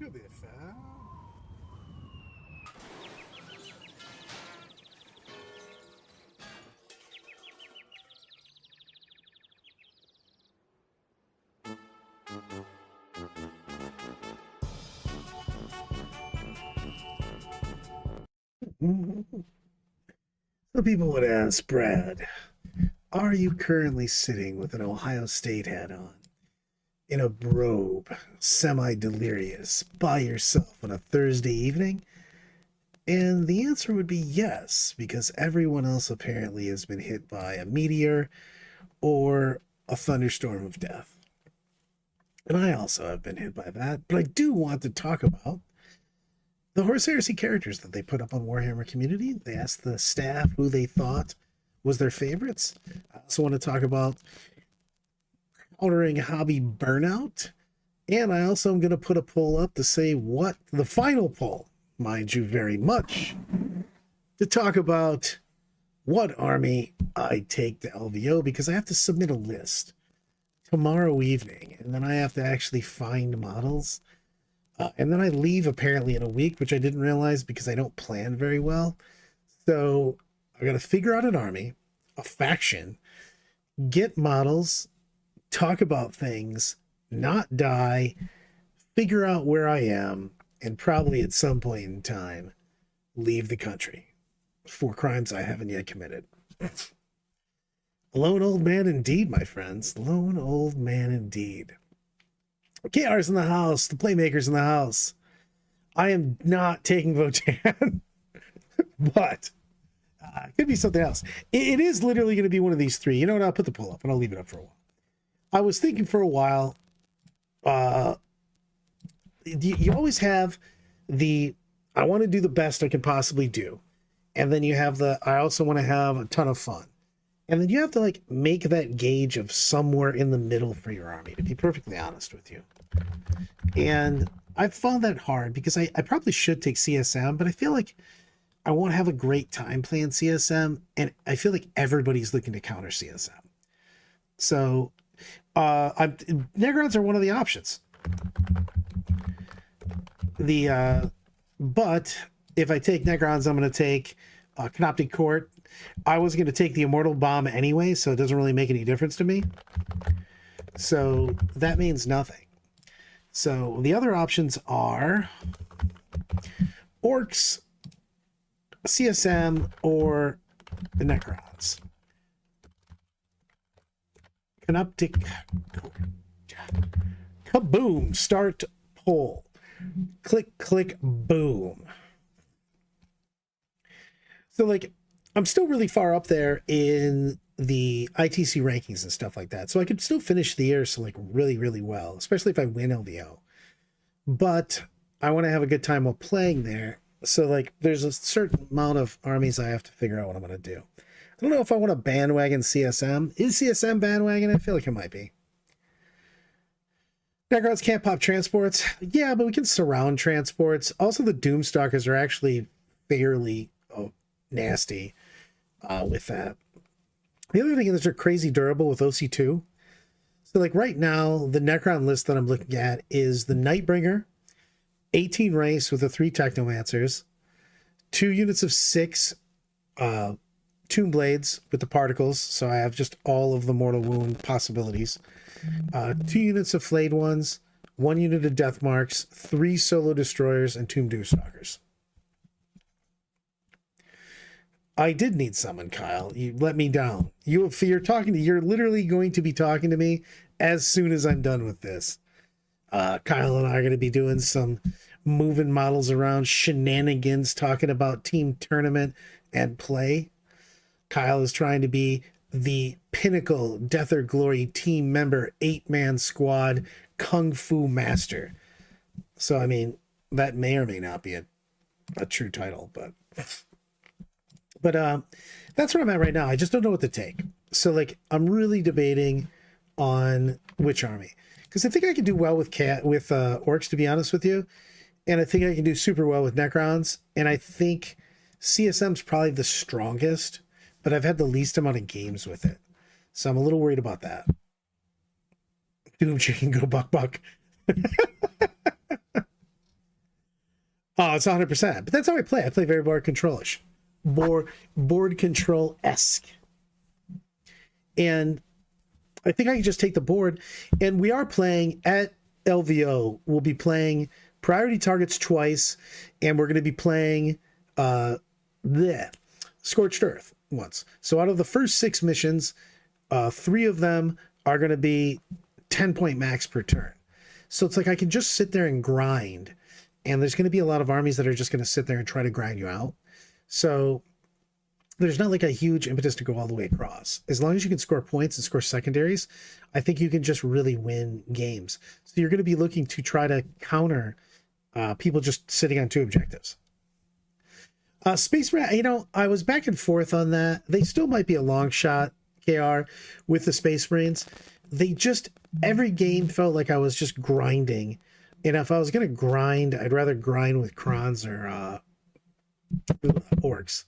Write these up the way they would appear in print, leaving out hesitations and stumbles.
to be fair. Some people would ask, Brad, are you currently sitting with an Ohio State hat on, in a robe, semi-delirious, by yourself on a Thursday evening? And the answer would be yes, because everyone else apparently has been hit by a meteor or a thunderstorm of death. And I also have been hit by that, but I do want to talk about the Horus Heresy characters that they put up on Warhammer Community. They asked the staff who they thought was their favorites. I also want to talk about countering hobby burnout. And I also am going to put a poll up to say what the final poll, mind you, very much, to talk about what army I take to LVO, because I have to submit a list tomorrow evening, and then I have to actually find models. And then I leave apparently in a week, which I didn't realize because I don't plan very well. So I got to figure out an army, a faction, get models, talk about things, not die, figure out where I am, and probably at some point in time, leave the country for crimes I haven't yet committed. Lone old man indeed, my friends. Lone old man indeed. KR's in the house. The Playmaker's in the house. I am not taking Votan, but it could be something else. It is literally going to be one of these three. You know what? I'll put the poll up and I'll leave it up for a while. I was thinking for a while, you always have the, I want to do the best I can possibly do. And then you have the, I also want to have a ton of fun. And then you have to like make that gauge of somewhere in the middle for your army, to be perfectly honest with you. And I found that hard because I probably should take CSM, but I feel like I won't have a great time playing CSM. And I feel like everybody's looking to counter CSM. So Negrons are one of the options. But if I take Negrons, I'm going to take Canoptic Court. I was going to take the Immortal Bomb anyway, so it doesn't really make any difference to me. So that means nothing. So the other options are Orcs, CSM, or the Necrons. Canoptic Court. Kaboom! Start poll. Click, click, boom. So, like, I'm still really far up there in the ITC rankings and stuff like that. So I could still finish the year so like really, really well, especially if I win LVO. But I want to have a good time while playing there. So like there's a certain amount of armies I have to figure out what I'm going to do. I don't know if I want to bandwagon CSM. Is CSM bandwagon? I feel like it might be. Necrons can't pop transports. Yeah, but we can surround transports. Also, the Doomstalkers are actually fairly nasty with that. The other thing is they're crazy durable with OC2. So like right now, the Necron list that I'm looking at is the Nightbringer, 18 race with the 3 Technomancers, 2 units of 6 Tomb Blades with the particles. So I have just all of the Mortal Wound possibilities. 2 units of Flayed Ones, 1 unit of Death Marks, 3 Solo Destroyers, and Tomb Doomstalkers. I did need someone, Kyle. You let me down. You're literally going to be talking to me as soon as I'm done with this. Kyle and I are going to be doing some moving models around, shenanigans, talking about team tournament and play. Kyle is trying to be the pinnacle Death or Glory team member, 8-man squad, Kung Fu master. So, I mean, that may or may not be a true title, but that's where I'm at right now. I just don't know what to take. So like, I'm really debating on which army, because I think I can do well with orcs, to be honest with you. And I think I can do super well with Necrons. And I think CSM's probably the strongest, but I've had the least amount of games with it. So I'm a little worried about that. Doom chicken, go buck buck. it's 100%. But that's how I play. I play very board control-ish. Board control-esque. And I think I can just take the board. And we are playing at LVO. We'll be playing priority targets twice. And we're going to be playing the Scorched Earth once. So out of the first 6 missions, 3 of them are going to be 10-point max per turn. So it's like I can just sit there and grind. And there's going to be a lot of armies that are just going to sit there and try to grind you out. So there's not like a huge impetus to go all the way across. As long as you can score points and score secondaries, I think you can just really win games. So you're going to be looking to try to counter people just sitting on 2 objectives. Space Marine, you know, I was back and forth on that. They still might be a long shot, KR, with the Space Marines. They just, every game felt like I was just grinding. And if I was going to grind, I'd rather grind with Krons or Orcs.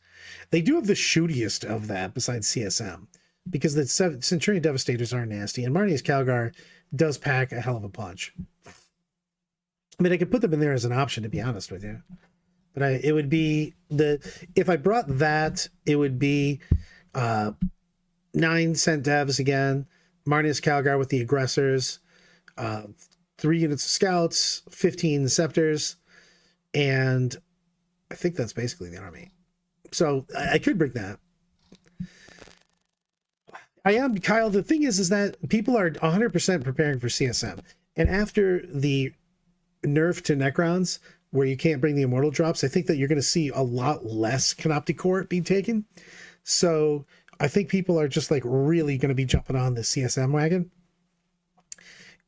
They do have the shootiest of that besides CSM, because the Centurion Devastators are nasty, and Marnius Calgar does pack a hell of a punch. I mean, I could put them in there as an option, to be honest with you. But it would be if I brought that, it would be 9 cent devs again, Marnius Calgar with the aggressors, 3 units of scouts, 15 scepters, and I think that's basically the army. So I could bring that. I am, Kyle. The thing is that people are 100% preparing for CSM, and after the nerf to Necrons, where you can't bring the immortal drops, I think that you're going to see a lot less Canoptic Court being taken. So I think people are just like really going to be jumping on the CSM wagon.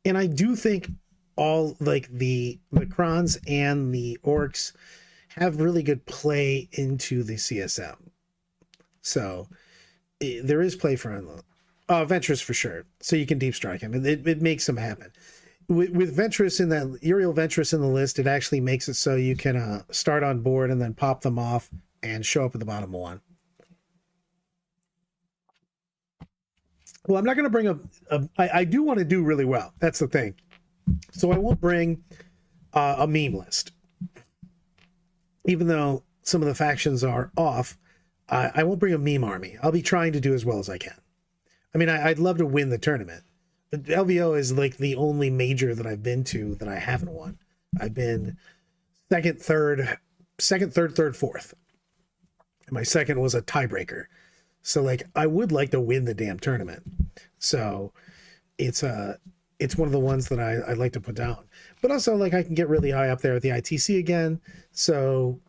And I do think all like the Krons and the Orcs have really good play into the CSM. So there is play for Ventress for sure. So you can deep strike him. It makes them happen. With Ventress in that Uriel Ventress in the list, it actually makes it so you can start on board and then pop them off and show up at the bottom of 1. Well, I'm not going to bring I do want to do really well. That's the thing. So I won't bring a meme list. Even though some of the factions are off, I won't bring a meme army. I'll be trying to do as well as I can. I mean, I'd love to win the tournament. LVO is like the only major that I've been to that I haven't won. I've been second, third, fourth. And my second was a tiebreaker. So like, I would like to win the damn tournament. So it's one of the ones that I'd like to put down. But also like I can get really high up there at the ITC again. So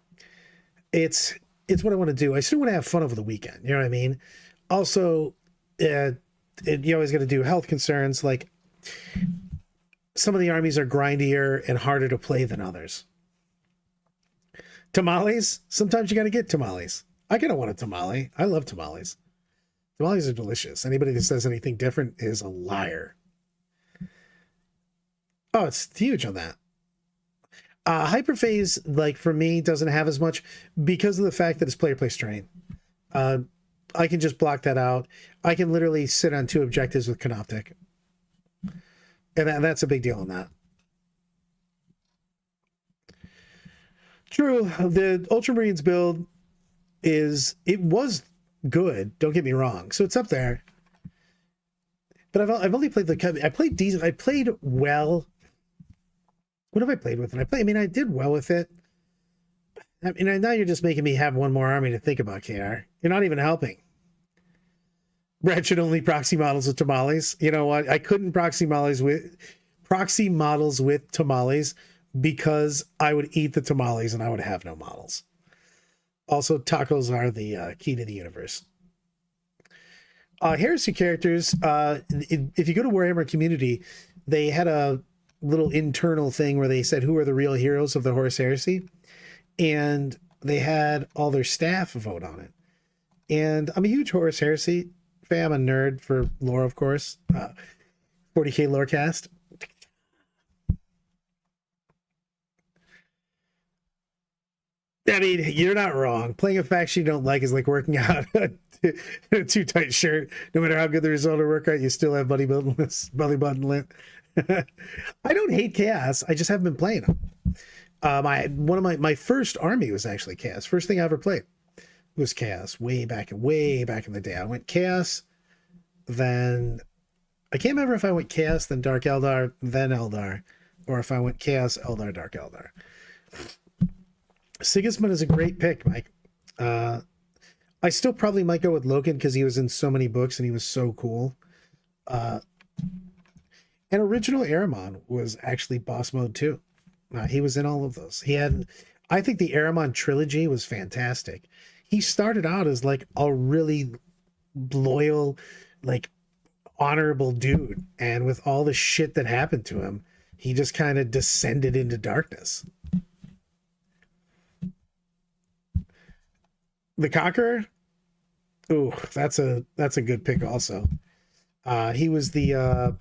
it's what I want to do. I still want to have fun over the weekend. You know what I mean? Also, you always got to do health concerns. Like some of the armies are grindier and harder to play than others. Tamales. Sometimes you got to get tamales. I kind of want a tamale. I love tamales. Tamales are delicious. Anybody that says anything different is a liar. Oh, it's huge on that. Hyperphase, like for me, doesn't have as much because of the fact that it's player play strain. I can just block that out. I can literally sit on 2 objectives with Canoptic. And that's a big deal on that. True, the Ultramarines build was good, don't get me wrong. So it's up there. But I've only played I played decent. I played well. What have I played with it? I did well with it. I mean, now you're just making me have one more army to think about, KR. You're not even helping. Brad should only proxy models with tamales. You know what? I couldn't proxy models with tamales because I would eat the tamales and I would have no models. Also, tacos are the key to the universe. Heresy characters, if you go to Warhammer Community, they had a little internal thing where they said who are the real heroes of the Horus heresy, and they had all their staff vote on it. And I'm a huge Horus heresy fan. I'm a nerd for lore, of course. 40k lorecast. I mean, you're not wrong. Playing a faction you don't like is like working out in a too tight shirt. No matter how good the result of workout, you still have belly button lit. I don't hate chaos. I just haven't been playing them. One of my first army was actually Chaos. First thing I ever played was Chaos, way back in the day. I went Chaos, then I can't remember if I went Chaos, then Dark Eldar, then Eldar, or if I went Chaos, Eldar, Dark Eldar. Sigismund is a great pick, Mike. I still probably might go with Loken because he was in so many books and he was so cool. And original Ahriman was actually boss mode too. He was in all of those. I think the Ahriman trilogy was fantastic. He started out as like a really loyal, like honorable dude. And with all the shit that happened to him, he just kind of descended into darkness. The Conqueror. Ooh, that's a good pick also. He was the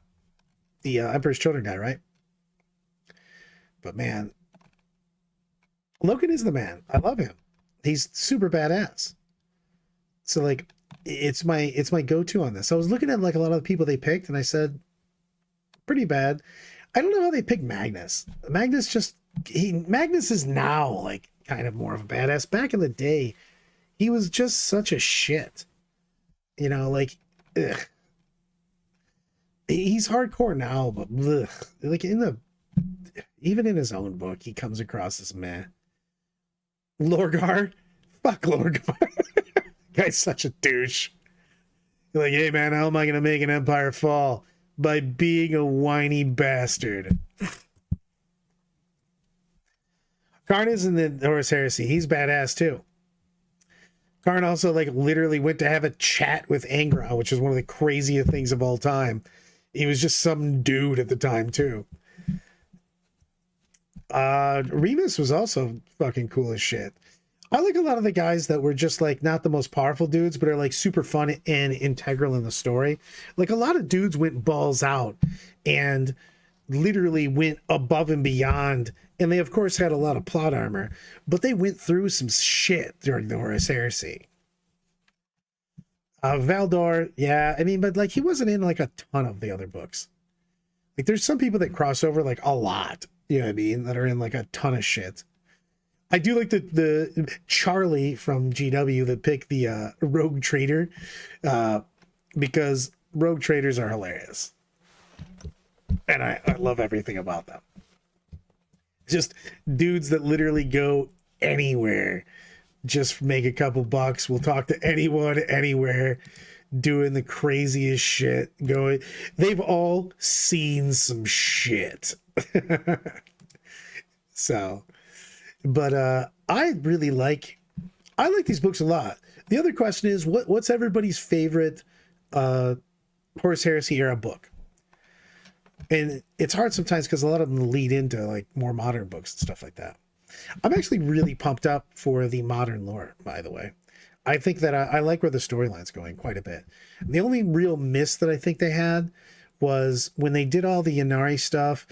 Emperor's Children guy, right? But man, Loken is the man. I love him. He's super badass. So like, it's my go-to on this. I was looking at like a lot of the people they picked, and I said, pretty bad. I don't know how they picked Magnus. Magnus is now like kind of more of a badass. Back in the day, he was just such a shit. You know, like, ugh. He's hardcore now, but ugh. Like even in his own book, he comes across as meh. Lorgar, fuck Lorgar. Guy's such a douche. You're like, hey man, how am I gonna make an empire fall? By being a whiny bastard. Karn is in the Horus Heresy. He's badass too. Karn also like literally went to have a chat with Angron, which is one of the craziest things of all time. He was just some dude at the time too. Remus was also fucking cool as shit. I like a lot of the guys that were just like not the most powerful dudes, but are like super fun and integral in the story. Like a lot of dudes went balls out and literally went above and beyond. And they of course had a lot of plot armor, but they went through some shit during the Horus Heresy. Valdor, yeah, I mean, but like he wasn't in like a ton of the other books. Like there's some people that cross over like a lot, you know what I mean, that are in like a ton of shit. I do like the Charlie from GW that picked the Rogue Trader, because Rogue Traders are hilarious. And I love everything about them. Just dudes that literally go anywhere, just make a couple bucks, will talk to anyone, anywhere, doing the craziest shit going. They've all seen some shit. So... But I like these books a lot. The other question is, what's everybody's favorite Horus Heresy era book? And it's hard sometimes because a lot of them lead into like more modern books and stuff like that. I'm actually really pumped up for the modern lore, by the way. I think that I like where the storyline's going quite a bit. The only real miss that I think they had was when they did all the Yanari stuff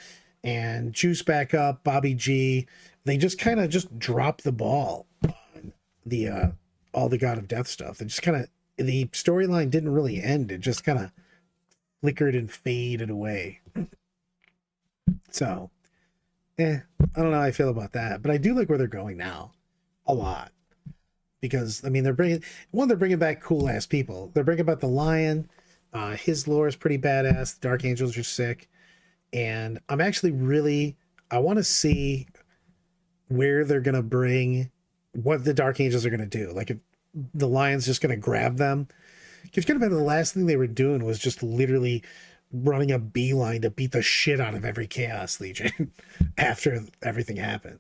and Juice back up, Bobby G, they just kind of just dropped the ball on the all the God of Death stuff. They just kind of, the storyline didn't really end. It just kind of flickered and faded away. So, I don't know how I feel about that, but I do like where they're going now a lot, because I mean they're bringing back cool ass people. They're bringing back the Lion. His lore is pretty badass. The Dark Angels are sick, and I'm actually I want to see where they're going to bring, what the Dark Angels are going to do. Like if the Lion's just going to grab them. Because kind of the last thing they were doing was just literally running a beeline to beat the shit out of every Chaos Legion after everything happened.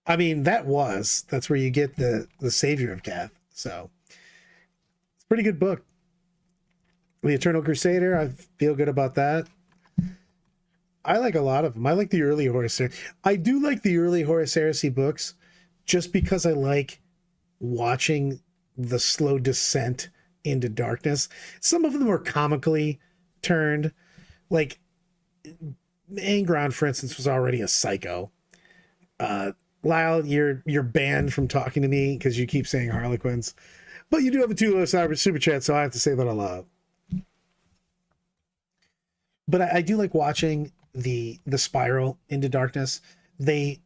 I mean, that's where you get the savior of Cath. So it's a pretty good book. The Eternal Crusader, I feel good about that. I like a lot of them. I like the early Horus Heresy. I do like the early Horus Heresy books just because I like watching the slow descent into darkness. Some of them are comically turned. Like Angron, for instance, was already a psycho. Lyle, you're banned from talking to me because you keep saying Harlequins. But you do have a $2 super chat, so I have to say that aloud. But I do like watching the spiral into darkness. In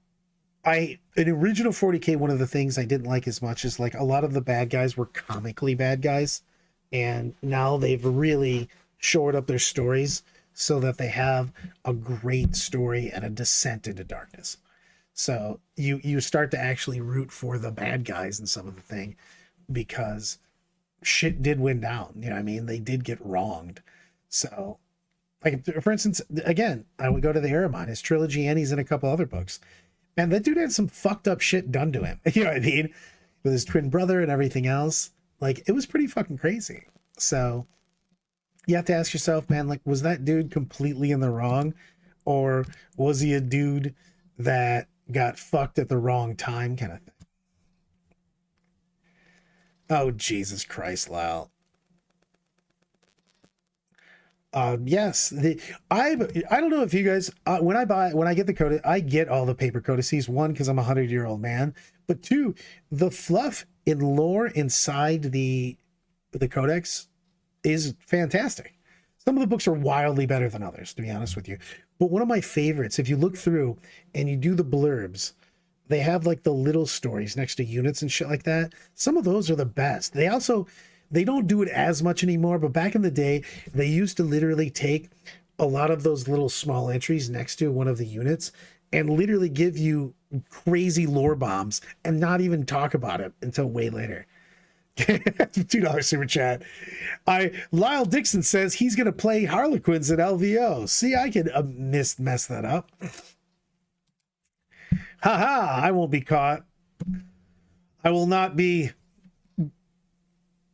original 40K, one of the things I didn't like as much is like a lot of the bad guys were comically bad guys, and now they've really shored up their stories so that they have a great story and a descent into darkness. So you start to actually root for the bad guys in some of the thing, because shit did went down. You know what I mean? They did get wronged. So, like, for instance, again, I would go to the Aramon, his trilogy, and he's in a couple other books. And that dude had some fucked up shit done to him. You know what I mean? With his twin brother and everything else. Like, it was pretty fucking crazy. So you have to ask yourself, man, like, was that dude completely in the wrong? Or was he a dude that got fucked at the wrong time kind of thing? Oh, Jesus Christ, Lyle. Yes, I don't know if you guys, when I get the code, I get all the paper codices. One, because I'm a 100-year-old man, but two, the fluff in lore inside the codex is fantastic. Some of the books are wildly better than others, to be honest with you. But one of my favorites, if you look through and you do the blurbs, they have like the little stories next to units and shit like that. Some of those are the best. They don't do it as much anymore, but back in the day, they used to literally take a lot of those little small entries next to one of the units and literally give you crazy lore bombs and not even talk about it until way later. $2 super chat. Lyle Dixon says he's going to play Harlequins at LVO. See, I can mess that up. Haha, I won't be caught. I will not be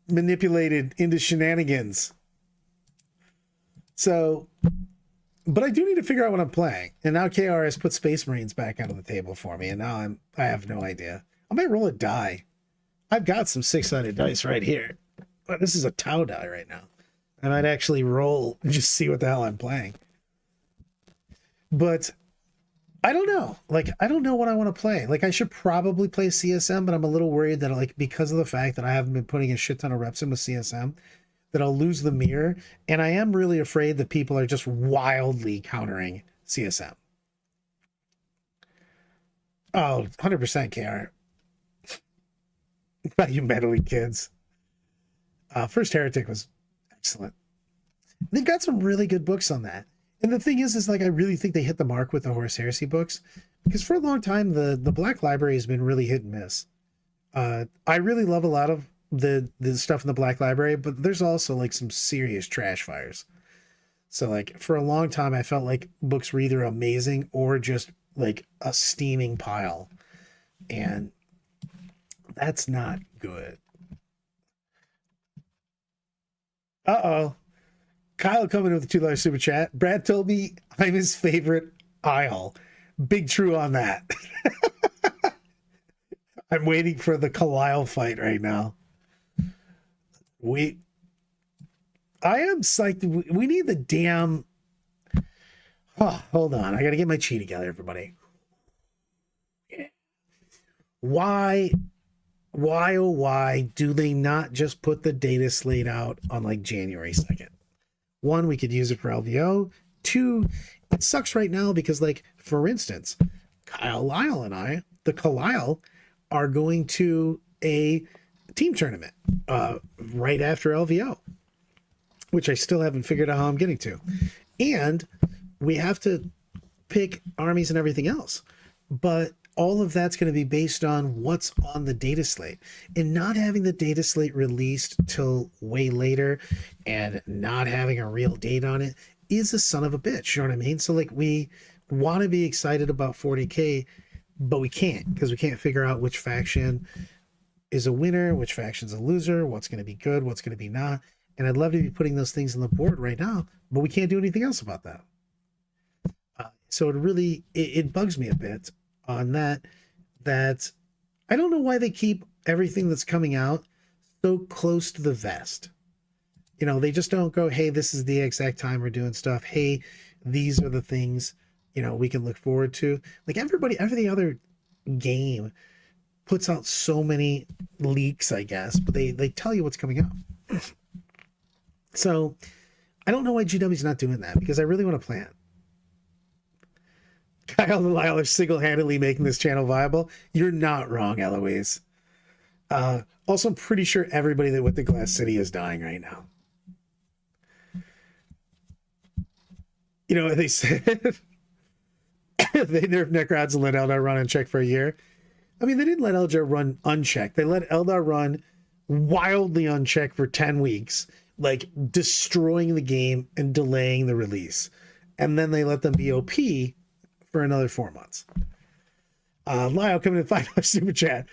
manipulated into shenanigans. So, but I do need to figure out what I'm playing. And now KR has put Space Marines back onto the table for me, and now I have no idea. I might roll a die. I've got some 6-sided dice right here, but this is a Tau die right now. I might actually roll and just see what the hell I'm playing. But I don't know. Like, I don't know what I want to play. Like, I should probably play CSM, but I'm a little worried that, like, because of the fact that I haven't been putting a shit ton of reps in with CSM, that I'll lose the mirror. And I am really afraid that people are just wildly countering CSM. Oh, 100% KR. You meddling kids. First Heretic was excellent. They've got some really good books on that. And the thing is like, I really think they hit the mark with the Horus Heresy books, because for a long time, the Black Library has been really hit and miss. I really love a lot of the stuff in the Black Library, but there's also like some serious trash fires. So like for a long time, I felt like books were either amazing or just like a steaming pile. And that's not good. Uh-oh. Kyle coming with a $2 super chat. Brad told me I'm his favorite Isle. Big true on that. I'm waiting for the Kyle fight right now. I am psyched. We need the damn... Oh, hold on. I got to get my chi together, everybody. Why, oh, why do they not just put the data slate out on like January 2nd? One, we could use it for LVO. Two, it sucks right now because, like, for instance, Lyle and I, the Kyle, are going to a team tournament right after LVO, which I still haven't figured out how I'm getting to. And we have to pick armies and everything else. But all of that's going to be based on what's on the data slate, and not having the data slate released till way later and not having a real date on it is a son of a bitch. You know what I mean? So like, we want to be excited about 40K, but we can't, because we can't figure out which faction is a winner, which faction's a loser, what's going to be good, what's going to be not. And I'd love to be putting those things on the board right now, but we can't do anything else about that. So it really, it bugs me a bit on that I don't know why they keep everything that's coming out so close to the vest. You know, they just don't go, hey, this is the exact time we're doing stuff. Hey, these are the things, you know, we can look forward to. Like every other game puts out so many leaks, I guess, but they tell you what's coming out. So I don't know why GW's not doing that, because I really want to plan. Lyle and Lyle are single-handedly making this channel viable. You're not wrong, Eloise. Also, I'm pretty sure everybody that went to Glass City is dying right now. You know, they said they nerfed Necrods and let Eldar run unchecked for a year. I mean, they didn't let Eldar run unchecked. They let Eldar run wildly unchecked for 10 weeks, like destroying the game and delaying the release. And then they let them be OP for another 4 months. Lyle coming in $5 super chat.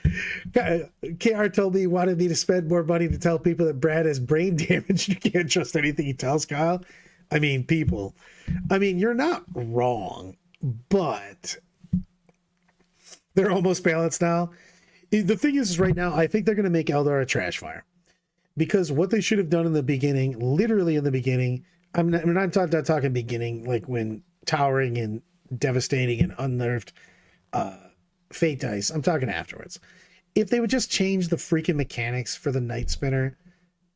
KR told me he wanted me to spend more money to tell people that Brad has brain damage. You can't trust anything he tells, Kyle. I mean, people. I mean, you're not wrong, but they're almost balanced now. The thing is right now, I think they're going to make Eldar a trash fire. Because what they should have done in the beginning, literally in the beginning, I'm not talking beginning, like when towering and devastating and unnerved Fate Dice. I'm talking afterwards. If they would just change the freaking mechanics for the Night Spinner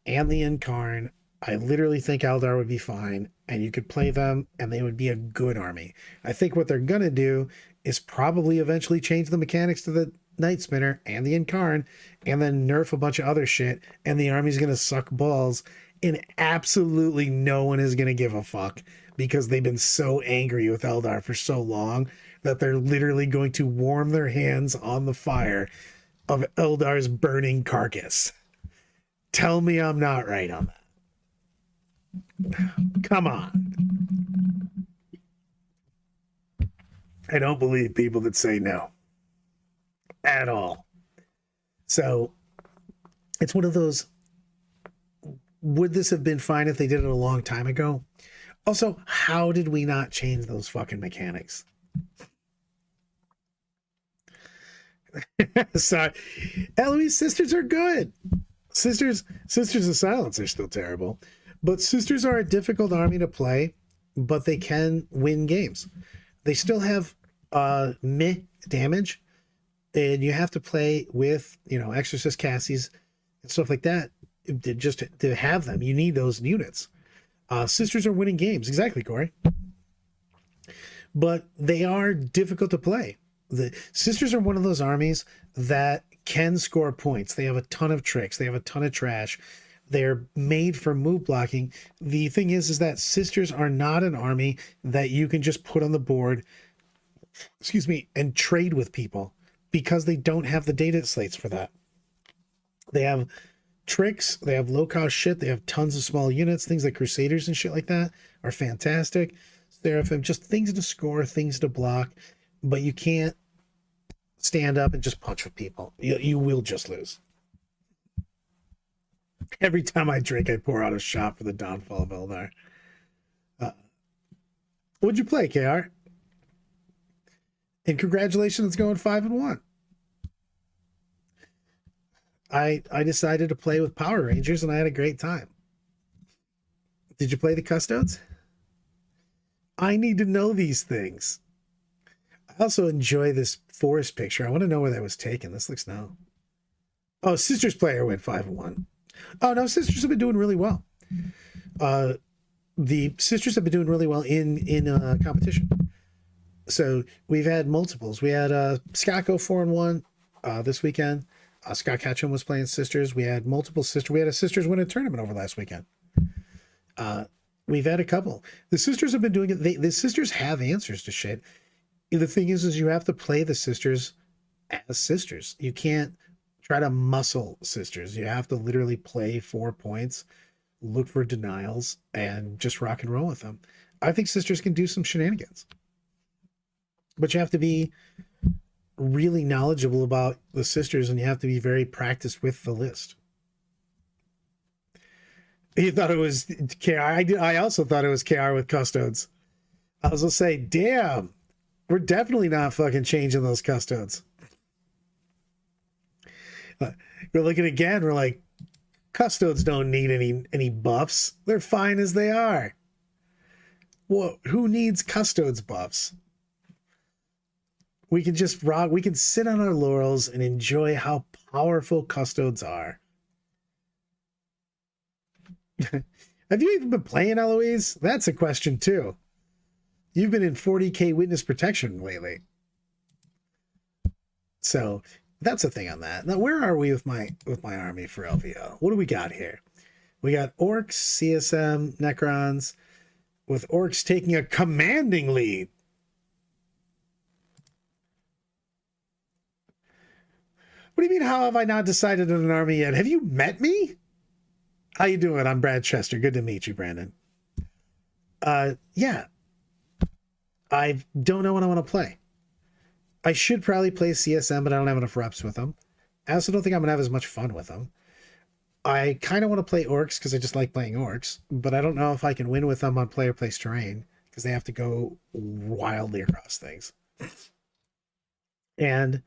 and the Incarn, I literally think Eldar would be fine, and you could play them, and they would be a good army. I think what they're going to do is probably eventually change the mechanics to the Night Spinner and the Incarn, and then nerf a bunch of other shit, and the army's going to suck balls, and absolutely no one is going to give a fuck, because they've been so angry with Eldar for so long that they're literally going to warm their hands on the fire of Eldar's burning carcass. Tell me I'm not right on that. Come on. I don't believe people that say no at all. So it's one of those, would this have been fine if they did it a long time ago? Also, how did we not change those fucking mechanics? Sorry. Eloise, Sisters are good. Sisters of Silence are still terrible. But Sisters are a difficult army to play, but they can win games. They still have meh damage, and you have to play with, Exorcist Cassies and stuff like that. Just to have them, you need those units. Sisters are winning games. Exactly, Corey. But they are difficult to play. The Sisters are one of those armies that can score points. They have a ton of tricks. They have a ton of trash. They're made for move blocking. The thing is that Sisters are not an army that you can just put on the board, and trade with people, because they don't have the data slates for that. They have tricks. They have low-cost shit. They have tons of small units. Things like Crusaders and shit like that are fantastic. Seraphim, just things to score, things to block, but you can't stand up and just punch with people. You will just lose. Every time I drink, I pour out a shot for the downfall of Eldar. What'd you play, KR? And congratulations, it's going 5-1. I decided to play with Power Rangers, and I had a great time. Did you play the Custodes? I need to know these things. I also enjoy this forest picture. I want to know where that was taken. This looks no. Oh, Sisters player went 5-1. Oh no, Sisters have been doing really well. The Sisters have been doing really well in competition. So we've had multiples. We had Scott go 4-1 this weekend. Scott Ketchum was playing Sisters. We had multiple Sisters. We had a Sisters win a tournament over last weekend. We've had a couple. The Sisters have been doing it. The Sisters have answers to shit. The thing is you have to play the Sisters as Sisters. You can't try to muscle Sisters. You have to literally play 4 points, look for denials, and just rock and roll with them. I think Sisters can do some shenanigans. But you have to be really knowledgeable about the Sisters, and you have to be very practiced with the list. You thought it was KR. I also thought it was KR with Custodes. I was going to say, damn, we're definitely not fucking changing those Custodes. We're looking again, we're like, Custodes don't need any buffs. They're fine as they are. Well, who needs Custodes buffs? We can just rock, we can sit on our laurels and enjoy how powerful Custodes are. Have you even been playing, Eloise? That's a question too. You've been in 40k witness protection lately. So that's the thing on that. Now, where are we with my army for LVO? What do we got here? We got orcs, CSM, Necrons, with orcs taking a commanding lead. What do you mean, how have I not decided on an army yet? Have you met me? How you doing? I'm Brad Chester. Good to meet you, Brandon. Yeah. I don't know what I want to play. I should probably play CSM, but I don't have enough reps with them. I also don't think I'm going to have as much fun with them. I kind of want to play orcs because I just like playing orcs, but I don't know if I can win with them on player place terrain because they have to go wildly across things. And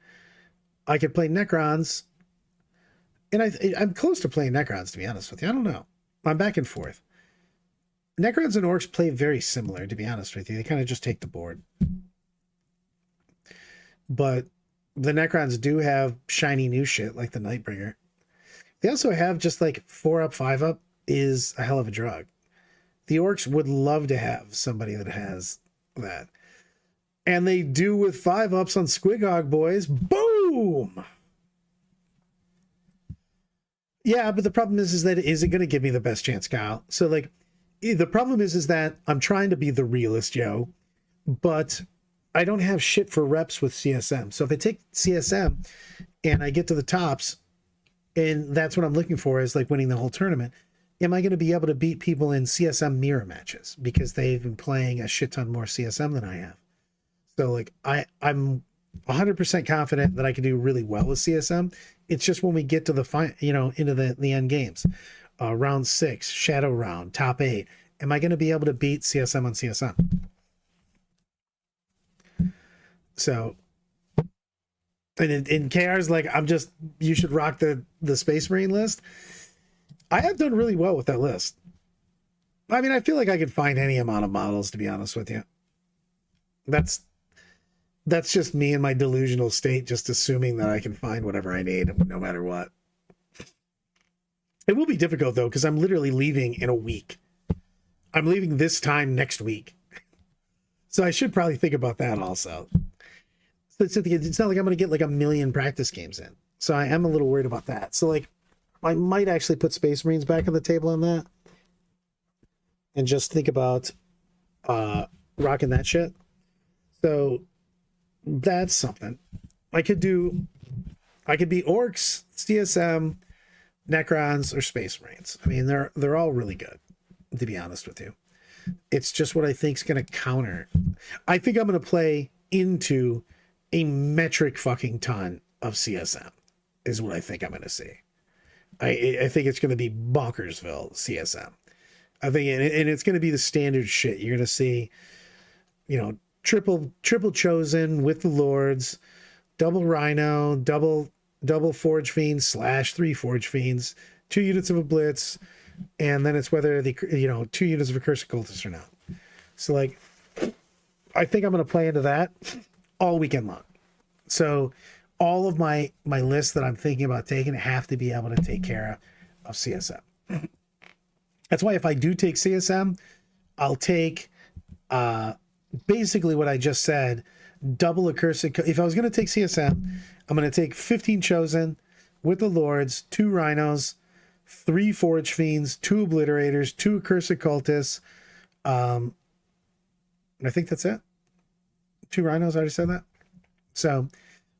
I could play Necrons, and I'm close to playing Necrons, to be honest with you. I don't know. I'm back and forth. Necrons and orcs play very similar, to be honest with you. They kind of just take the board. But the Necrons do have shiny new shit like the Nightbringer. They also have just like 4-up, 5-up is a hell of a drug. The orcs would love to have somebody that has that. And they do with 5-ups on Squigog, boys. Boom! Yeah, but the problem is that is it going to give me the best chance, Kyle? So like, the problem is that I'm trying to be the realist, yo, but I don't have shit for reps with CSM. So if I take CSM and I get to the tops, and that's what I'm looking for is like winning the whole tournament, am I going to be able to beat people in CSM mirror matches because they've been playing a shit ton more CSM than I have? So like I'm 100% confident that I can do really well with CSM. It's just when we get to the into the end games, round 6, shadow round, top 8, am I going to be able to beat CSM on CSM? So, and in KR's like, you should rock the Space Marine list. I have done really well with that list. I mean, I feel like I could find any amount of models, to be honest with you. That's just me in my delusional state, just assuming that I can find whatever I need, no matter what. It will be difficult, though, because I'm literally leaving in a week. I'm leaving this time next week. So I should probably think about that also. So it's not like I'm going to get like a million practice games in. So I am a little worried about that. So like, I might actually put Space Marines back on the table on that. And just think about rocking that shit. So that's something. I could be orcs, CSM, Necrons, or Space Marines. I mean, they're all really good, to be honest with you. It's just what I think is going to counter. I think I'm going to play into a metric fucking ton of CSM is what I think I'm going to see. I think it's going to be bonkersville CSM. I think, and it's going to be the standard shit. You're going to see, triple chosen with the lords, double rhino, double forge fiends / 3 forge fiends, 2 units of a blitz, and then it's whether the 2 units of a curse cultist or not. So like, I think I'm going to play into that all weekend long. So all of my lists that I'm thinking about taking have to be able to take care of CSM. That's why if I do take CSM, I'll take basically what I just said, double accursed. If I was going to take CSM, I'm going to take 15 chosen with the lords, 2 rhinos, 3 forge fiends, 2 obliterators, 2 accursed cultists. I think that's it. 2 rhinos. I already said that. So,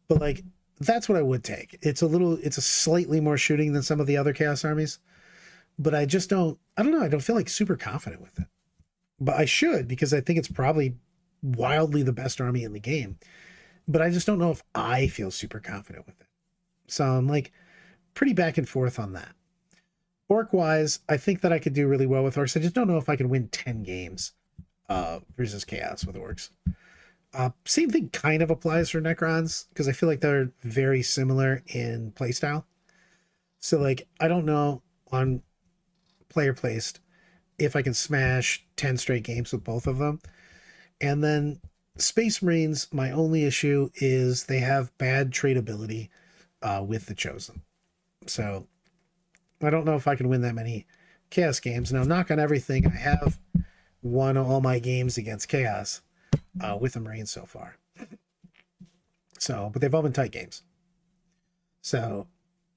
but like, that's what I would take. It's a slightly more shooting than some of the other Chaos armies, but I don't know. I don't feel like super confident with it, but I should, because I think it's probably wildly the best army in the game, but I just don't know if I feel super confident with it. So I'm like pretty back and forth on that. Orc wise, I think that I could do really well with orcs. I just don't know if I can win 10 games versus Chaos with orcs. Same thing kind of applies for Necrons, because I feel like they're very similar in playstyle. So like, I don't know on player placed if I can smash 10 straight games with both of them. And then Space Marines, my only issue is they have bad tradability with the Chosen. So I don't know if I can win that many Chaos games. Now, knock on everything, I have won all my games against Chaos. with the Marines so far. So, but they've all been tight games. So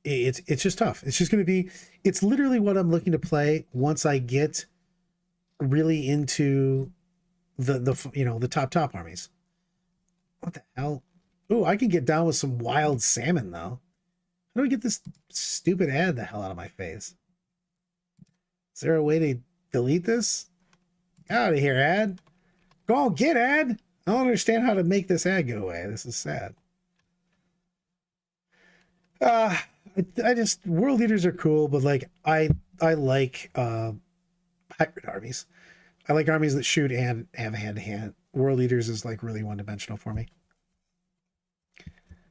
it's just tough. It's just going to be, it's literally what I'm looking to play once I get really into the top armies. What the hell? Oh, I can get down with some wild salmon though. How do I get this stupid ad the hell out of my face? Is there a way to delete this? Get out of here, ad. Go on, get ad. I don't understand how to make this ad go away. This is sad. I just, world leaders are cool, but like I like hybrid armies. I like armies that shoot and have hand-to-hand. World leaders is like really one-dimensional for me.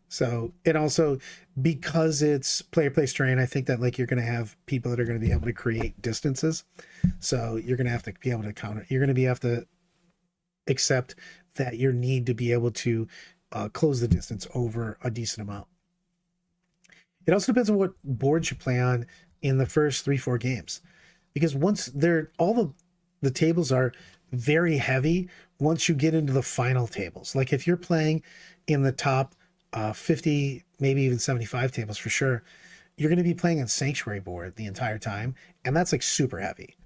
So, and also because it's player-place terrain, I think that like you're going to have people that are going to be able to create distances. So you're going to have to be able to counter. You're going to have to accept that you need to be able to close the distance over a decent amount. It also depends on what boards you play on in the first 3-4 games, because once they're all the tables are very heavy. Once you get into the final tables, like if you're playing in the top 50, maybe even 75 tables for sure, you're going to be playing on Sanctuary board the entire time, and that's like super heavy.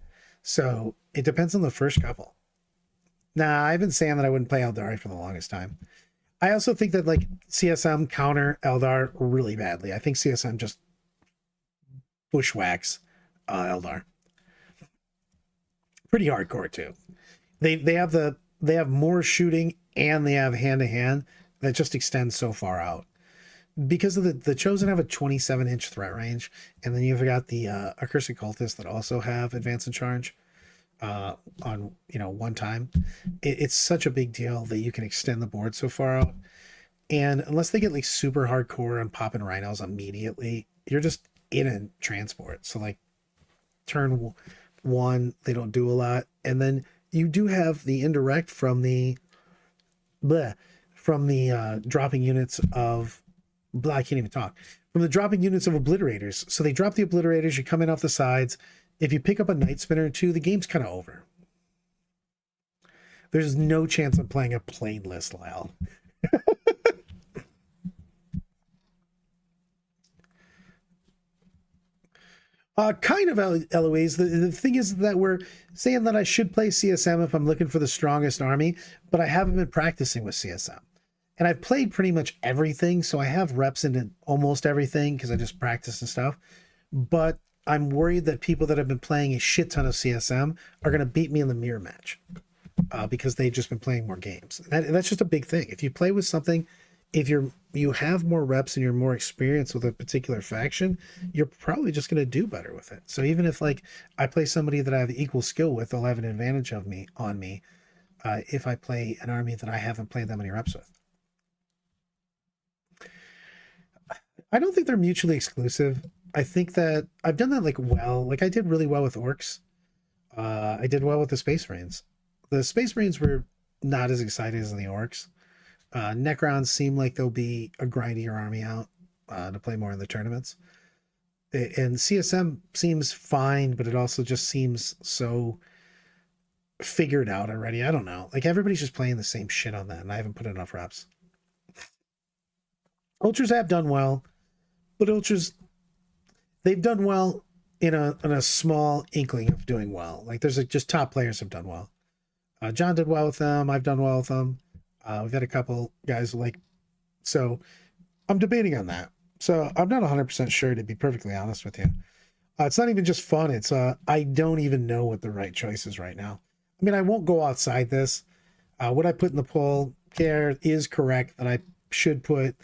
So it depends on the first couple. Nah, I've been saying that I wouldn't play Eldari for the longest time. I also think that like CSM counter Eldar really badly. I think CSM just bushwhacks Eldar pretty hardcore too. They have more shooting and they have hand-to-hand that just extends so far out. Because of the Chosen have a 27-inch threat range, and then you've got the Accursed Cultists that also have advance and charge on one time. It's such a big deal that you can extend the board so far out. And unless they get like super hardcore and popping rhinos immediately, you're just in a transport. So like turn one, they don't do a lot, and then you do have the indirect from the dropping units of I can't even talk. From the dropping units of obliterators. So they drop the obliterators, you come in off the sides. If you pick up a Night Spinner or two, the game's kind of over. There's no chance of playing a plain list, Lyle. Kind of, Eloise. The thing is that we're saying that I should play CSM if I'm looking for the strongest army, but I haven't been practicing with CSM. And I've played pretty much everything, so I have reps into almost everything because I just practice and stuff. But I'm worried that people that have been playing a shit ton of CSM are going to beat me in the mirror match because they've just been playing more games. That's just a big thing. If you play with something, if you have more reps and you're more experienced with a particular faction, you're probably just going to do better with it. So even if like I play somebody that I have equal skill with, they'll have an advantage on me if I play an army that I haven't played that many reps with. I don't think they're mutually exclusive. I think that I've done that like I did really well with orcs. I did well with the Space Marines. The Space Marines were not as exciting as the orcs. Necrons seem like they'll be a grindier army out to play more in the tournaments. And CSM seems fine, but it also just seems so figured out already. I don't know. Like everybody's just playing the same shit on that, and I haven't put enough reps. Ultras have done well, but Ultras, they've done well in a small inkling of doing well. Like there's just top players have done well. John did well with them. I've done well with them. We've had a couple guys so I'm debating on that. So I'm not 100% sure, to be perfectly honest with you. It's not even just fun. It's I don't even know what the right choice is right now. I mean, I won't go outside this. What I put in the poll here is correct that I should put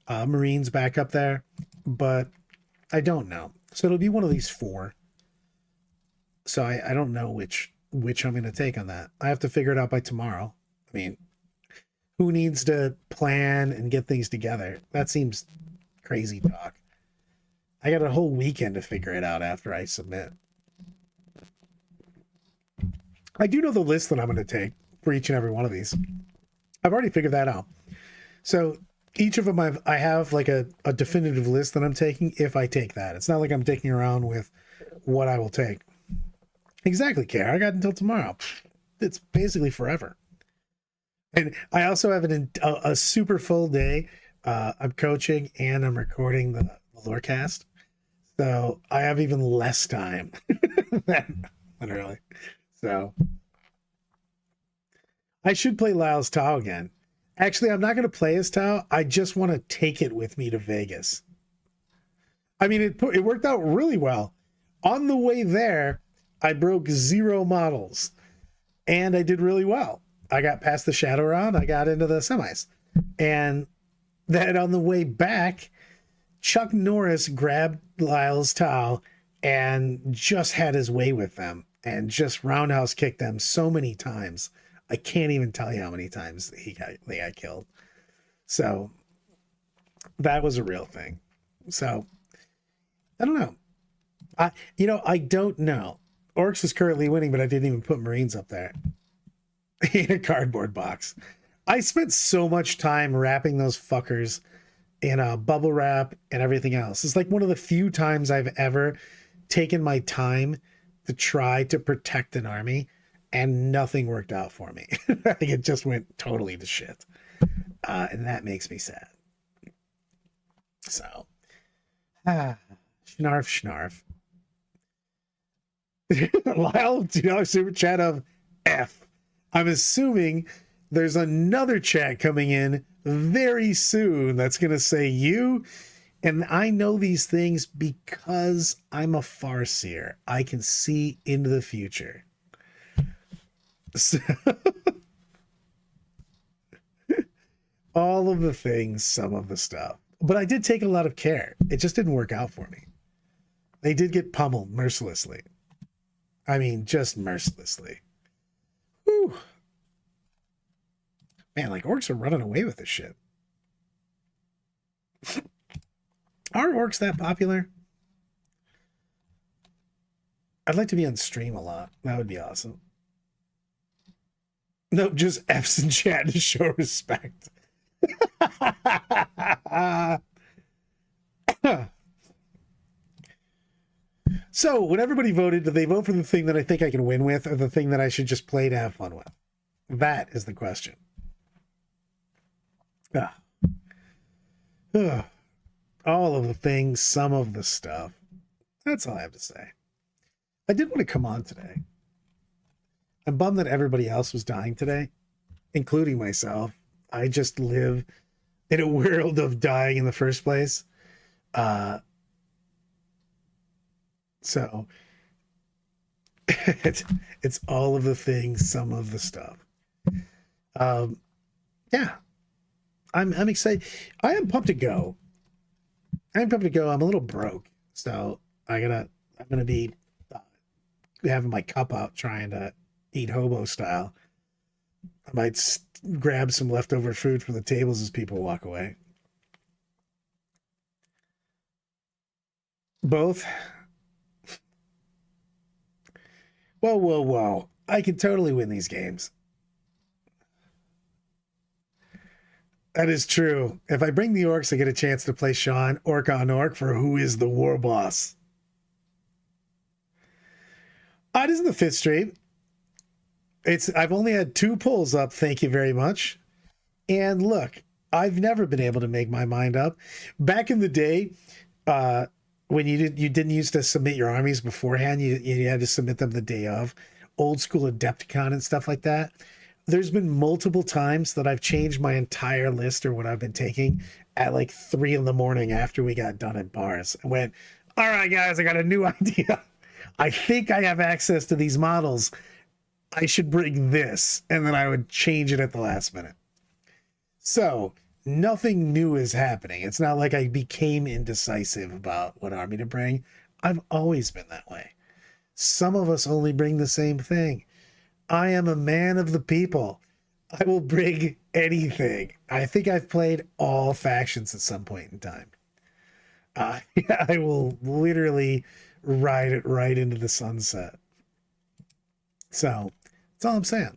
Marines back up there, but I don't know. So it'll be one of these four. So I don't know which I'm going to take on that. I have to figure it out by tomorrow. I mean, who needs to plan and get things together? That seems crazy talk. I got a whole weekend to figure it out after I submit. I do know the list that I'm going to take for each and every one of these. I've already figured that out. So each of them I have like a definitive list that I'm taking if I take that. It's not like I'm taking around with what I will take. Exactly, Care. I got until tomorrow. It's basically forever. And I also have a super full day. I'm coaching and I'm recording the Lorecast. So I have even less time than literally. So I should play Lyle's Tau again. Actually, I'm not going to play as Tau. I just want to take it with me to Vegas. I mean, it worked out really well. On the way there, I broke 0 models, and I did really well. I got past the shadow round. I got into the semis. And then on the way back, Chuck Norris grabbed Lyle's Tau and just had his way with them and just roundhouse kicked them so many times. I can't even tell you how many times they got killed. So that was a real thing. So I don't know. I don't know. Orcs is currently winning, but I didn't even put Marines up there in a cardboard box. I spent so much time wrapping those fuckers in a bubble wrap and everything else. It's like one of the few times I've ever taken my time to try to protect an army, and nothing worked out for me. I think it just went totally to shit. And that makes me sad. So, schnarf. Lyle, $2 super chat of F. I'm assuming there's another chat coming in very soon that's going to say you. And I know these things because I'm a farseer. I can see into the future. So, all of the things, some of the stuff. But I did take a lot of care. It just didn't work out for me. They did get pummeled mercilessly. I mean, just mercilessly. Whew. Man, like orcs are running away with this shit. Are orcs that popular? I'd like to be on stream a lot. That would be awesome. Nope, just F's in chat to show respect. So, when everybody voted, did they vote for the thing that I think I can win with, or the thing that I should just play to have fun with? That is the question. All of the things, some of the stuff. That's all I have to say. I did want to come on today. I'm bummed that everybody else was dying today, including myself. I just live in a world of dying in the first place. So it's all of the things, some of the stuff. Yeah, I'm excited. I am pumped to go. I'm a little broke, so I'm gonna be having my cup out trying to eat hobo style. I might grab some leftover food from the tables as people walk away. Both. Whoa. I can totally win these games. That is true. If I bring the orcs, I get a chance to play Sean orc on orc for who is the war boss. It is the 5th stream. I've only had 2 pulls up, thank you very much. And look, I've never been able to make my mind up. Back in the day, when you didn't used to submit your armies beforehand, you had to submit them the day of. Old school Adepticon and stuff like that. There's been multiple times that I've changed my entire list or what I've been taking at like 3 a.m. after we got done at bars. I went, all right, guys, I got a new idea. I think I have access to these models. I should bring this. And then I would change it at the last minute. So nothing new is happening. It's not like I became indecisive about what army to bring. I've always been that way. Some of us only bring the same thing. I am a man of the people. I will bring anything. I think I've played all factions at some point in time. I will literally ride it right into the sunset. So that's all I'm saying.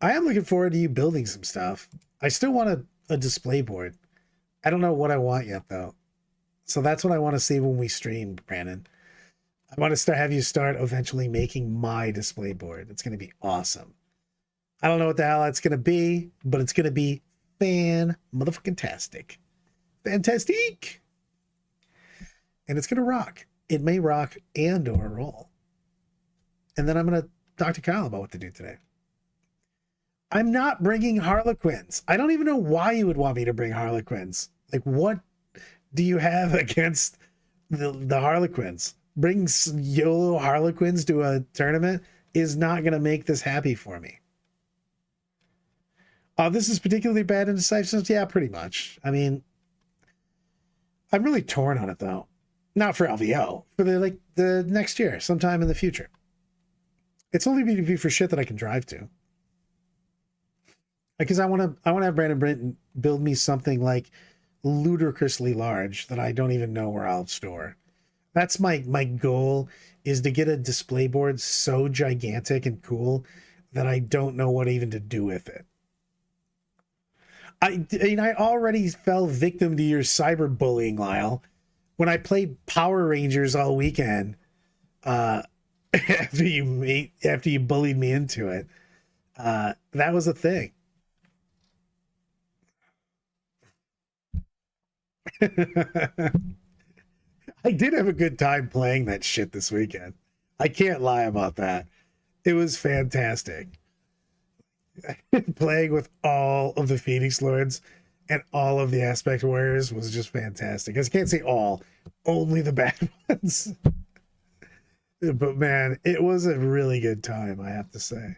I am looking forward to you building some stuff. I still want a display board. I don't know what I want yet, though. So that's what I want to see when we stream, Brandon. I want to have you start eventually making my display board. It's going to be awesome. I don't know what the hell that's going to be, but it's going to be fan-motherfucking-tastic. Fantastic! And it's going to rock. It may rock and or roll. And then I'm going to talk to Kyle about what to do today. I'm not bringing Harlequins. I don't even know why you would want me to bring Harlequins. Like, what do you have against the Harlequins? Bring YOLO Harlequins to a tournament is not going to make this happy for me. This is particularly bad in decisiveness. Yeah, pretty much. I mean, I'm really torn on it though. Not for LVO, for the next year, sometime in the future. It's only going to be for shit that I can drive to. Because I want to have Brandon Britton build me something like ludicrously large that I don't even know where I'll store. That's my goal, is to get a display board so gigantic and cool that I don't know what even to do with it. I already fell victim to your cyberbullying, Lyle, when I played Power Rangers all weekend. After you bullied me into it, that was a thing. I did have a good time playing that shit this weekend. I can't lie about that. It was fantastic. Playing with all of the Phoenix Lords and all of the Aspect Warriors was just fantastic. I can't say all, only the bad ones. But man, it was a really good time, I have to say.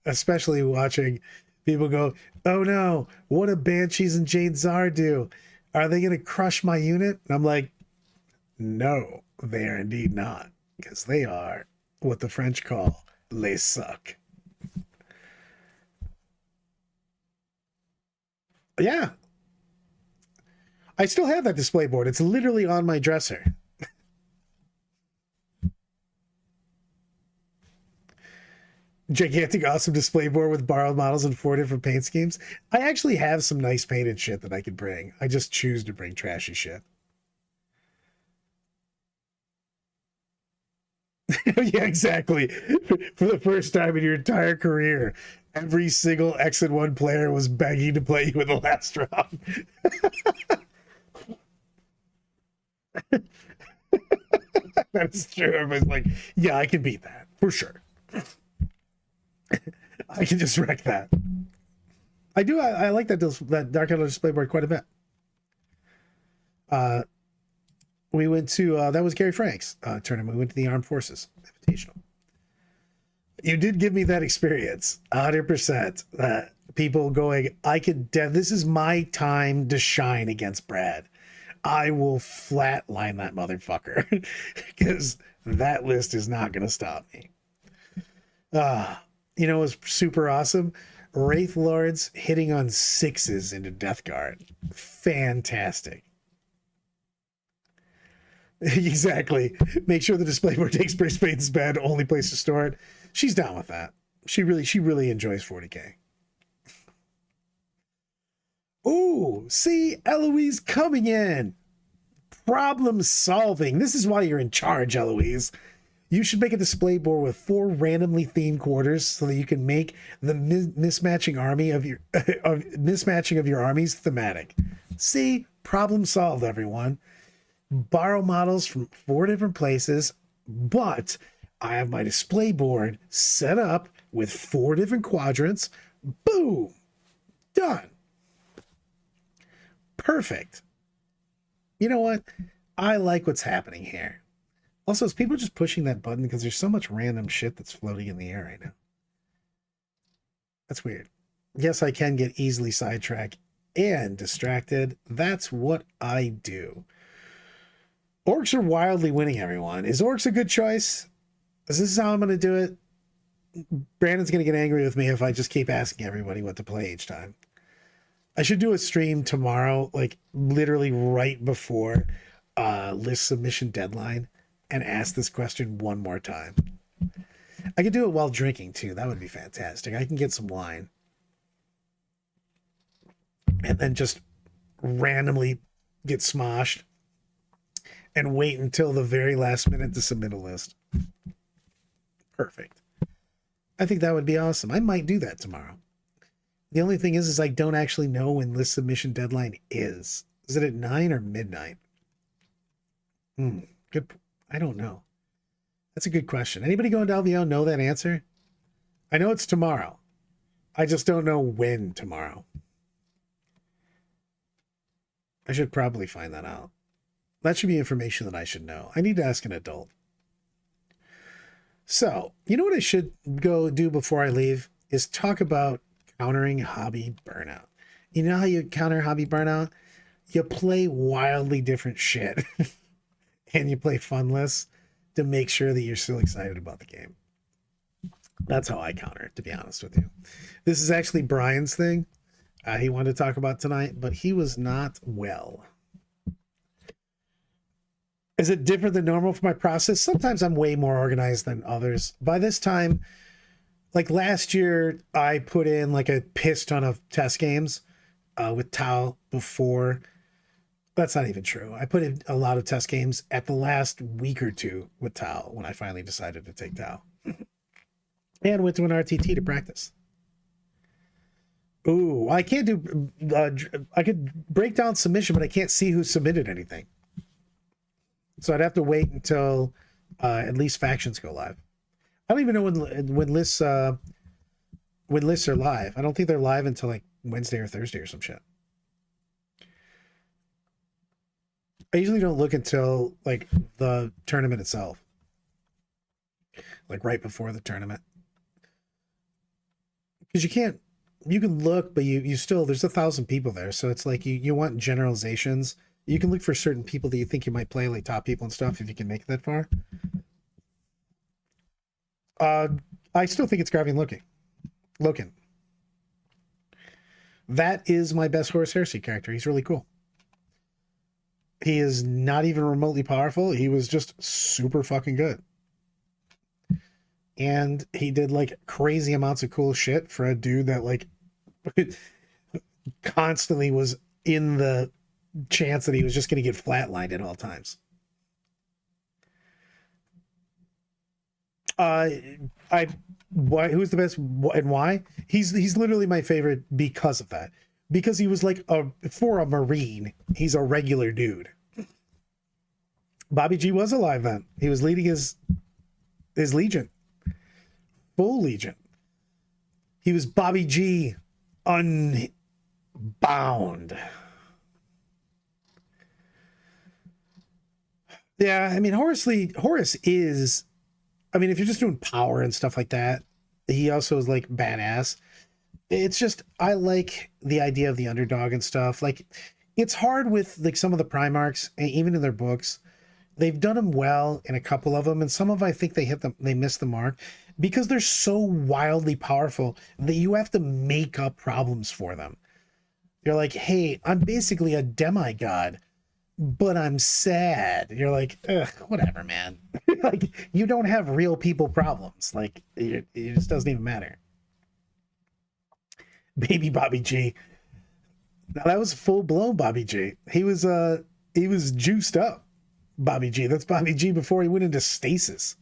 Especially watching people go, oh no, what do Banshees and Jade Zar do? Are they going to crush my unit? And I'm like, no, they are indeed not. Because they are what the French call les suck. Yeah. I still have that display board. It's literally on my dresser. Gigantic, awesome display board with borrowed models and 4 different paint schemes. I actually have some nice painted shit that I could bring. I just choose to bring trashy shit. Yeah, exactly. For the first time in your entire career, every single X&1 player was begging to play you in the last round. That's true. Everybody's like, yeah, I can beat that for sure. I can just wreck that. I do. I like that Dark Elder display board quite a bit. We went to that was Gary Frank's tournament. We went to the Armed Forces Invitational. You did give me that experience, 100%. People going, this is my time to shine against Brad. I will flatline that motherfucker because that list is not going to stop me. It was super awesome. Wraith Lords hitting on 6s into Death Guard. Fantastic. Exactly. Make sure the display board takes Brisbane's bed, only place to store it. She's down with that. She really enjoys 40K. Ooh, see, Eloise coming in. Problem solving. This is why you're in charge, Eloise. You should make a display board with 4 randomly themed quarters so that you can make the mismatching of your armies thematic. See, problem solved, everyone. Borrow models from 4 different places, but I have my display board set up with 4 different quadrants. Boom! Done. Perfect. You know what? I like what's happening here. Also, is people just pushing that button because there's so much random shit that's floating in the air right now? That's weird. Yes, I can get easily sidetracked and distracted. That's what I do. Orcs are wildly winning, everyone. Is Orcs a good choice? Is this how I'm going to do it? Brandon's going to get angry with me if I just keep asking everybody what to play each time. I should do a stream tomorrow, like literally right before list submission deadline, and ask this question one more time. I could do it while drinking too. That would be fantastic. I can get some wine and then just randomly get smoshed and wait until the very last minute to submit a list. Perfect. I think that would be awesome. I might do that tomorrow. The only thing is I don't actually know when list submission deadline is. Is it at 9 or midnight? Good. I don't know. That's a good question. Anybody going to LVO know that answer? I know it's tomorrow. I just don't know when tomorrow. I should probably find that out. That should be information that I should know. I need to ask an adult. So, you know what I should go do before I leave is talk about countering hobby burnout. You know how you counter hobby burnout? You play wildly different shit and you play funless to make sure that you're still excited about the game. That's how I counter it, to be honest with you. This is actually Brian's thing. He wanted to talk about tonight, but he was not well. Is it different than normal for my process? Sometimes I'm way more organized than others. By this time, like last year, I put in like a piss ton of test games with Tau before. That's not even true. I put in a lot of test games at the last week or two with Tau when I finally decided to take Tau. And went to an RTT to practice. Ooh, I can't do... I could break down submission, but I can't see who submitted anything. So I'd have to wait until at least factions go live. I don't even know when lists are live. I don't think they're live until like Wednesday or Thursday or some shit. I usually don't look until like the tournament itself, like right before the tournament, because you can look, but you still, there's 1,000 people there, so it's like you want generalizations. You can look for certain people that you think you might play, like top people and stuff, if you can make it that far. I still think it's Garvey and Loken. That is my best Horus Heresy character. He's really cool. He is not even remotely powerful. He was just super fucking good. And he did like crazy amounts of cool shit for a dude that like constantly was in the chance that he was just going to get flatlined at all times. Who's the best and why? He's literally my favorite because of that. Because he was like for a Marine, he's a regular dude. Bobby G was alive then. He was leading his Legion. Full Legion. He was Bobby G unbound. Yeah, I mean, Horus is, I mean, if you're just doing power and stuff like that, he also is like badass. It's just, I like the idea of the underdog and stuff. Like, it's hard with like some of the Primarchs, and even in their books, they've done them well in a couple of them, and some of them, I think they missed the mark because they're so wildly powerful that you have to make up problems for them. You're like, hey, I'm basically a demigod, but I'm sad. You're like, ugh, whatever, man. Like, you don't have real people problems. Like, it just doesn't even matter. Baby Bobby G. Now that was full blown Bobby G. He was juiced up Bobby G. That's Bobby G before he went into stasis.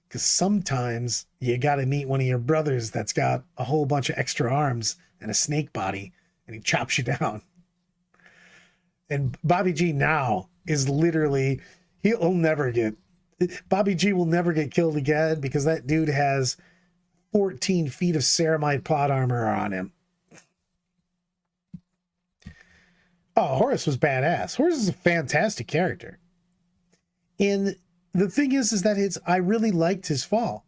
Because sometimes you got to meet one of your brothers that's got a whole bunch of extra arms and a snake body, and he chops you down. And Bobby G now is literally, Bobby G will never get killed again because that dude has 14 feet of ceramide plot armor on him. Oh, Horus was badass. Horus is a fantastic character. And the thing is that I really liked his fall.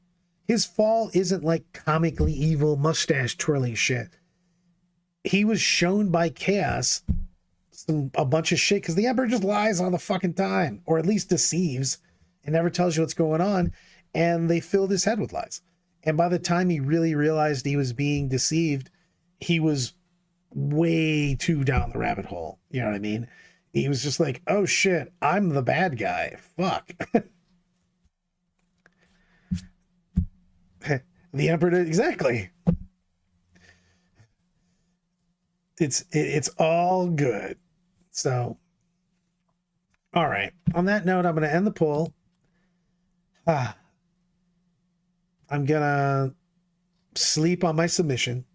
His fall isn't like comically evil mustache twirling shit. He was shown by Chaos a bunch of shit because the Emperor just lies all the fucking time, or at least deceives and never tells you what's going on. And they filled his head with lies. And by the time he really realized he was being deceived, he was way too down the rabbit hole. You know what I mean? He was just like, oh shit, I'm the bad guy. Fuck. The Emperor did exactly. It's all good. So, all right. On that note, I'm going to end the poll. I'm going to sleep on my submission.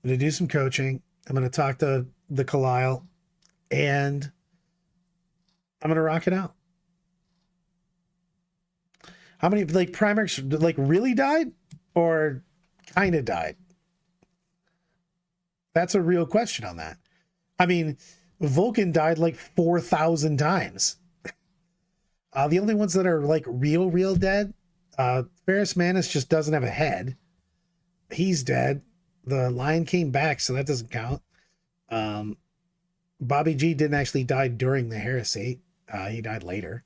I'm going to do some coaching. I'm going to talk to the Kalile, and I'm going to rock it out. How many like Primarchs like really died or kind of died? That's a real question on that. I mean, Vulcan died like 4,000 times. The only ones that are like real dead, Ferrus Manus just doesn't have a head. He's dead. The Lion came back, so that doesn't count. Bobby G didn't actually die during the heresy. He died later,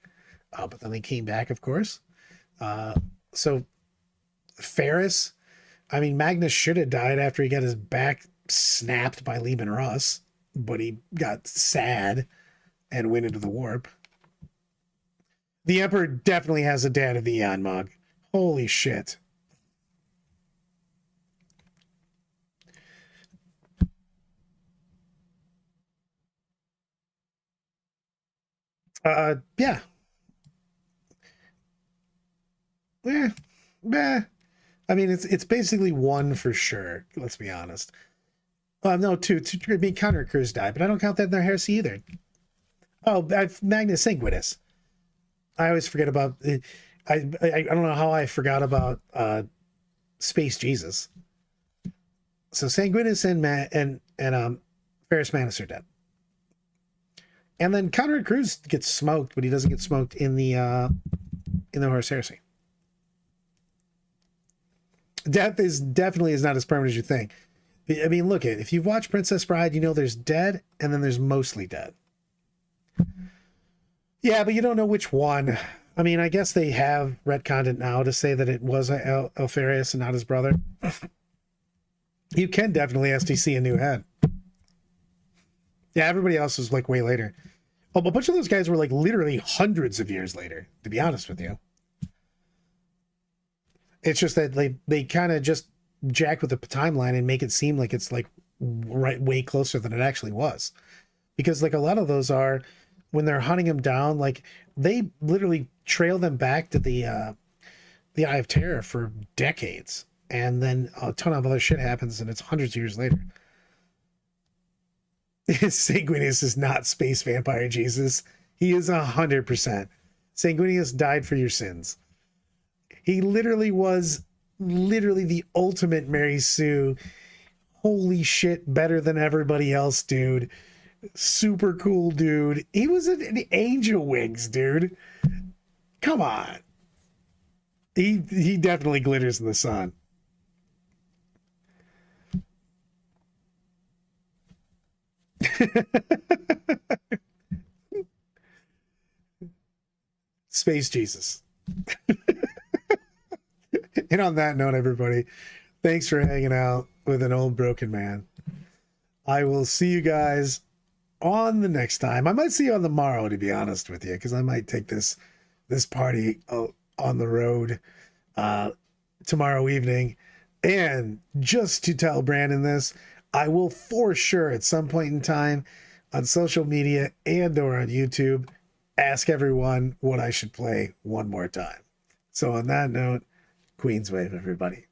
but then he came back, of course. So Ferrus, I mean, Magnus should have died after he got his back snapped by Leman Russ, but he got sad and went into the warp. The Emperor definitely has a Dad of the Eon mug. Holy shit. Yeah. I mean, it's basically one for sure. Let's be honest. No, two. I mean, Counter Cruz died, but I don't count that in their heresy either. Oh, Magnus Sanguinus. I always forget about. I don't know how I forgot about Space Jesus. So Sanguinus and Ferrus Manus are dead. And then Conrad Cruz gets smoked, but he doesn't get smoked in the Horus Heresy. Death is definitely not as permanent as you think. I mean, look at if you've watched Princess Bride, you know there's dead and then there's mostly dead. Yeah, but you don't know which one. I mean, I guess they have retconned it now to say that it was Alfarius and not his brother. You can definitely STC a new head. Yeah, everybody else was like way later. Oh, a bunch of those guys were like literally hundreds of years later, to be honest with you. It's just that they kind of just jack with the timeline and make it seem like it's like way closer than it actually was. Because like a lot of those are, when they're hunting them down, like they literally trail them back to the Eye of Terror for decades. And then a ton of other shit happens and it's hundreds of years later. Sanguinius is not space vampire Jesus. He is 100%. Sanguinius died for your sins. He literally was the ultimate Mary Sue. Holy shit, better than everybody else, dude. Super cool dude. He was an Angel Wings, dude. Come on. He definitely glitters in the sun. Space Jesus. And on that note, everybody, thanks for hanging out with an old broken man. I will see you guys on the next time. I might see you on the morrow, to be honest with you, because I might take this party on the road tomorrow evening. And just to tell Brandon this, I will for sure at some point in time on social media and or on YouTube ask everyone what I should play one more time. So on that note, Queenswave, everybody.